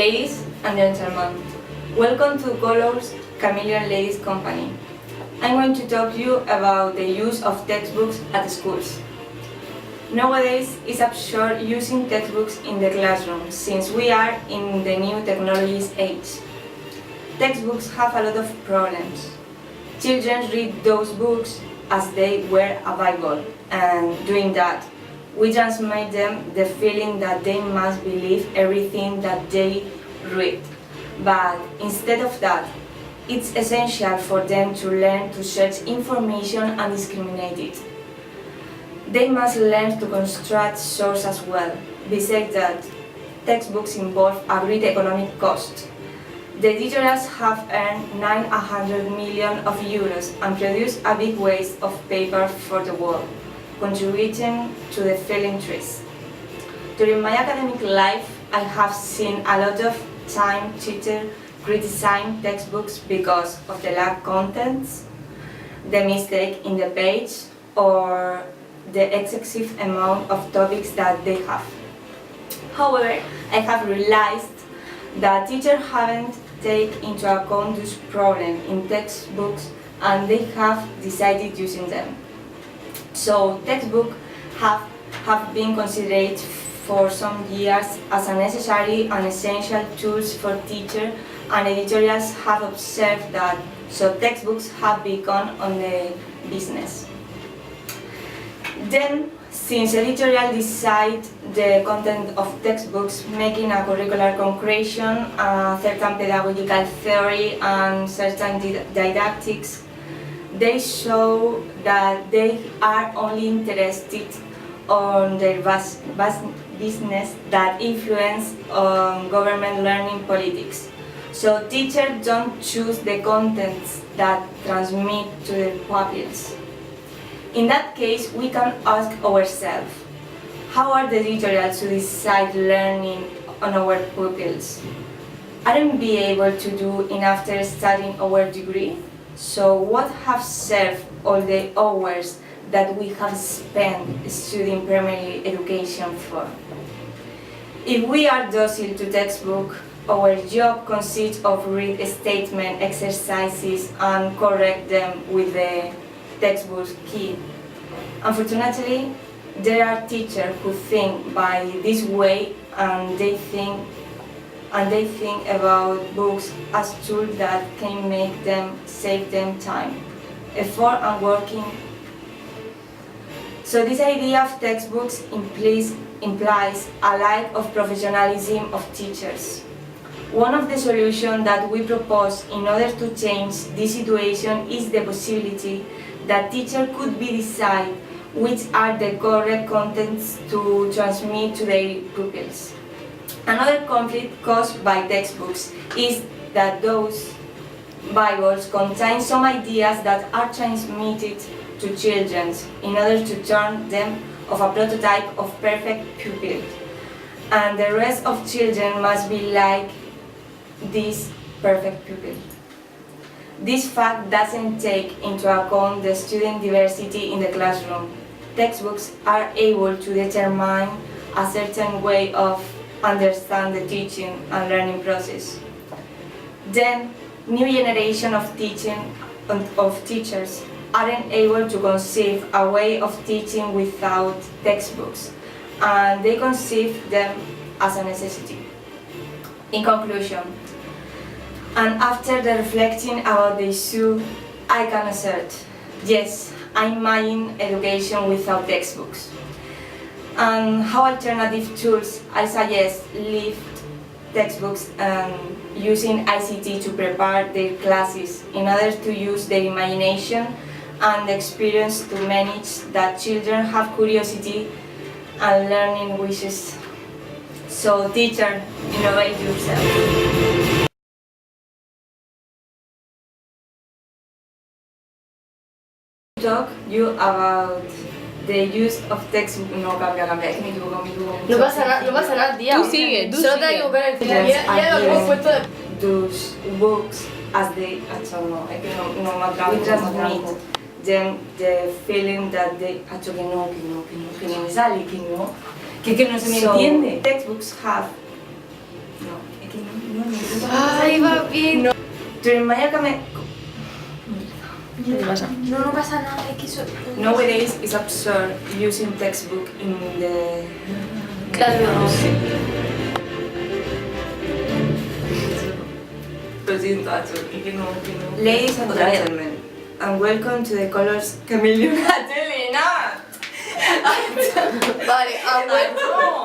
Ladies and gentlemen, welcome to Color's Chameleon Ladies company. I'm going to talk to you about the use of textbooks at schools. Nowadays, it's absurd using textbooks in the classroom since we are in the new technologies age. Textbooks have a lot of problems. Children read those books as they were a Bible, and doing that, we transmit them the feeling that they must believe everything that they read. But instead of that, it's essential for them to learn to search information and discriminate it. They must learn to construct source as well. Besides that, textbooks involve a great economic cost. The teachers have earned 900 million of euros and produce a big waste of paper for the world, contributing to the failing trees. During my academic life, I have seen a lot of time teachers criticizing textbooks because of the lack of contents, the mistake in the page, or the excessive amount of topics that they have. However, I have realized that teachers haven't taken into account this problem in textbooks and they have decided using them. So textbooks have been considered for some years as a necessary and essential tools for teachers, and editorials have observed that so textbooks have become on the business. Then, since editorial decide the content of textbooks, making a curricular concretion, a certain pedagogical theory and certain didactics, they show that they are only interested on their vast business that influence on government learning politics. So teachers don't choose the contents that transmit to the pupils. In that case, we can ask ourselves, how are the editorials to decide learning on our pupils? Aren't we able to do enough after studying our degree? So what have served all the hours that we have spent studying primary education for? If we are docile to textbook, our job consists of read statement exercises and correct them with the textbook key. Unfortunately, there are teachers who think by this way and they think about books as tools that can make them save them time, effort and working. So this idea of textbooks implies a lack of professionalism of teachers. One of the solutions that we propose in order to change this situation is the possibility that teachers could be decide which are the correct contents to transmit to their pupils. Another conflict caused by textbooks is that those Bibles contain some ideas that are transmitted to children in order to turn them of a prototype of perfect pupil, and the rest of children must be like this perfect pupil. This fact doesn't take into account the student diversity in the classroom. Textbooks are able to determine a certain way of understand the teaching and learning process. Then, new generation of teachers aren't able to conceive a way of teaching without textbooks, and they conceive them as a necessity. In conclusion, and after the reflecting about the issue, I can assert, yes, I imagine education without textbooks. And how alternative tools I suggest leave textbooks and using ICT to prepare their classes in order to use their imagination and experience to manage that children have curiosity and learning wishes. So teacher, innovate yourself. Talk you about the use of textbook. No, cambia, es que me equivoco. No pasa nada, tía. Tú sigue. Solo te equivoco en el final. Ya lo hemos puesto de... Those books as they... no, es que no me atrabo. We transmit them the feeling that they... que no me sale, que no se me entiende. Textbooks have... No, es que no. Ay, va bien. During my academic... ¿Qué pasa? No pasa nada, es que eso... Nowadays, it's absurd using textbook in the... Claro. Lo siento, Acho, y que no. Ladies and Otra vez. gentlemen, and welcome to the Colors Chameleon Ladies. Vale, Acho.